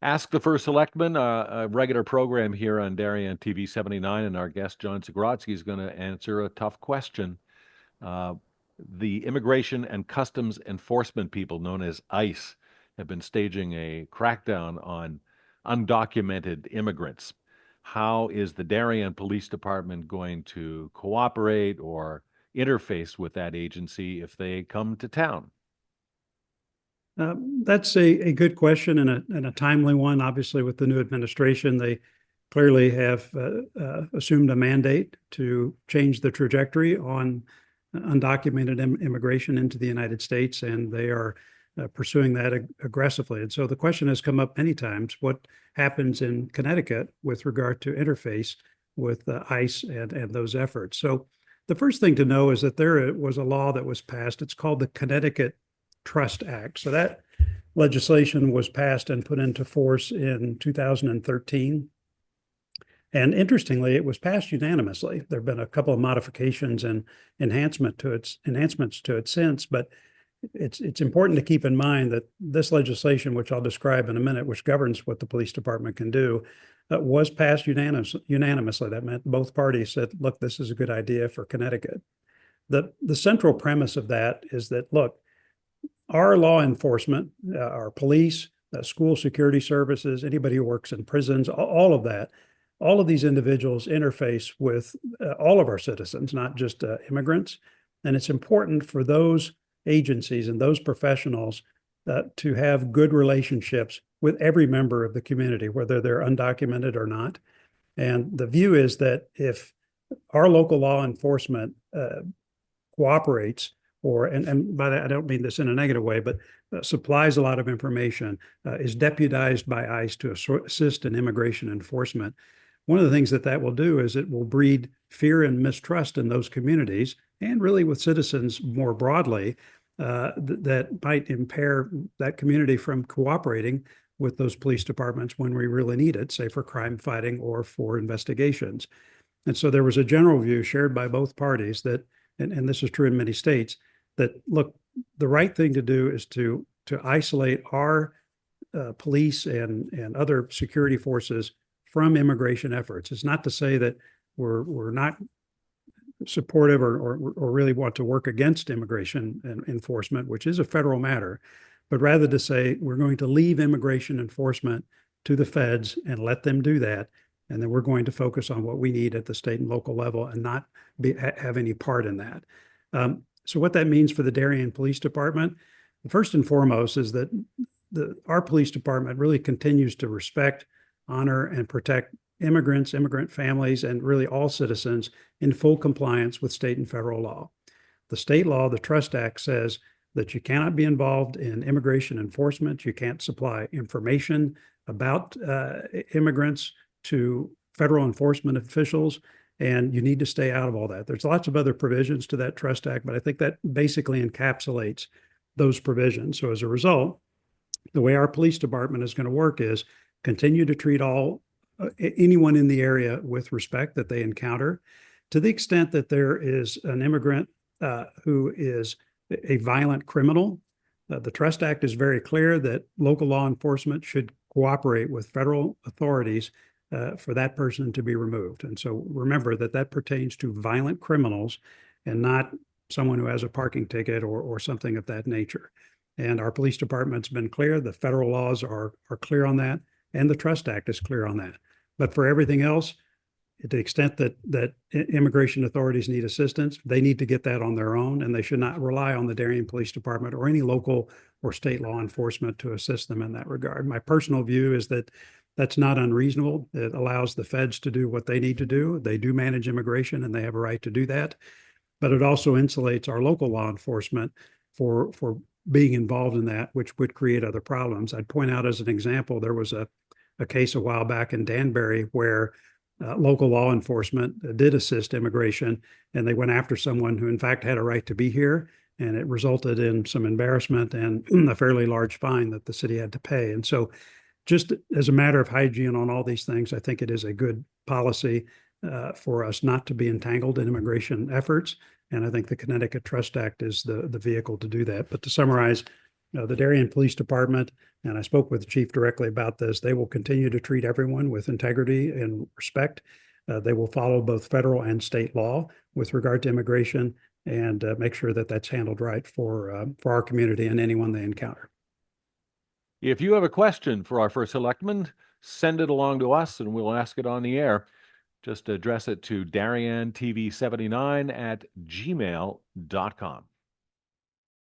Ask the First Selectman, a regular program here on Darien TV 79, and our guest, John Zagrodzky, is going to answer a tough question. Uh, the Immigration and Customs Enforcement people, known as ICE, have been staging a crackdown on undocumented immigrants. How is the Darien Police Department going to cooperate or interface with that agency if they come to town? That's a good question and a timely one. Obviously, with the new administration, they clearly have assumed a mandate to change the trajectory on undocumented immigration into the United States, and they are pursuing that aggressively. And so the question has come up many times: what happens in Connecticut with regard to interface with ICE and those efforts? So the first thing to know is that there was a law that was passed. It's called the Connecticut Trust Act. So that legislation was passed and put into force in 2013. And interestingly, it was passed unanimously. There have been a couple of modifications and enhancements to it since, but it's important to keep in mind that this legislation, which I'll describe in a minute, which governs what the police department can do, was passed unanimously. That meant both parties said, look, this is a good idea for Connecticut. The central premise of that is that, look, our law enforcement, our police, school security services, anybody who works in prisons, all of that, all of these individuals interface with all of our citizens, not just immigrants. And it's important for those agencies and those professionals to have good relationships with every member of the community, whether they're undocumented or not. And the view is that if our local law enforcement cooperates, and by that I don't mean this in a negative way, but supplies a lot of information, is deputized by ICE to assist in immigration enforcement. One of the things that will do is it will breed fear and mistrust in those communities, and really with citizens more broadly, that might impair that community from cooperating with those police departments when we really need it, say for crime fighting or for investigations. And so there was a general view shared by both parties that, and this is true in many states, that, look, the right thing to do is to isolate our police and other security forces from immigration efforts. It's not to say that we're not supportive or really want to work against immigration enforcement, which is a federal matter, but rather to say we're going to leave immigration enforcement to the feds and let them do that. And then we're going to focus on what we need at the state and local level and not have any part in that. So what that means for the Darien Police Department, first and foremost, is that our police department really continues to respect, honor, and protect immigrants, immigrant families, and really all citizens in full compliance with state and federal law. The state law, the Trust Act, says that you cannot be involved in immigration enforcement. You can't supply information about immigrants to federal enforcement officials, and you need to stay out of all that. There's lots of other provisions to that Trust Act, but I think that basically encapsulates those provisions. So as a result, the way our police department is going to work is continue to treat anyone in the area with respect that they encounter. To the extent that there is an immigrant who is a violent criminal, the Trust Act is very clear that local law enforcement should cooperate with federal authorities for that person to be removed. And so remember that pertains to violent criminals and not someone who has a parking ticket or something of that nature. And our police department's been clear. The federal laws are clear on that, and the Trust Act is clear on that. But for everything else, to the extent that immigration authorities need assistance, they need to get that on their own, and they should not rely on the Darien Police Department or any local or state law enforcement to assist them in that regard. My personal view is that that's not unreasonable. It allows the feds to do what they need to do. They do manage immigration, and they have a right to do that. But it also insulates our local law enforcement for being involved in that, which would create other problems. I'd point out as an example, there was a case a while back in Danbury where local law enforcement did assist immigration, and they went after someone who in fact had a right to be here, and it resulted in some embarrassment and a fairly large fine that the city had to pay. And so just as a matter of hygiene on all these things, I think it is a good policy for us not to be entangled in immigration efforts. And I think the Connecticut Trust Act is the vehicle to do that. But to summarize, The Darien Police Department, and I spoke with the chief directly about this, they will continue to treat everyone with integrity and respect. They will follow both federal and state law with regard to immigration and make sure that that's handled right for our community and anyone they encounter. If you have a question for our first selectman, send it along to us and we'll ask it on the air. Just address it to DarienTV79 at gmail.com.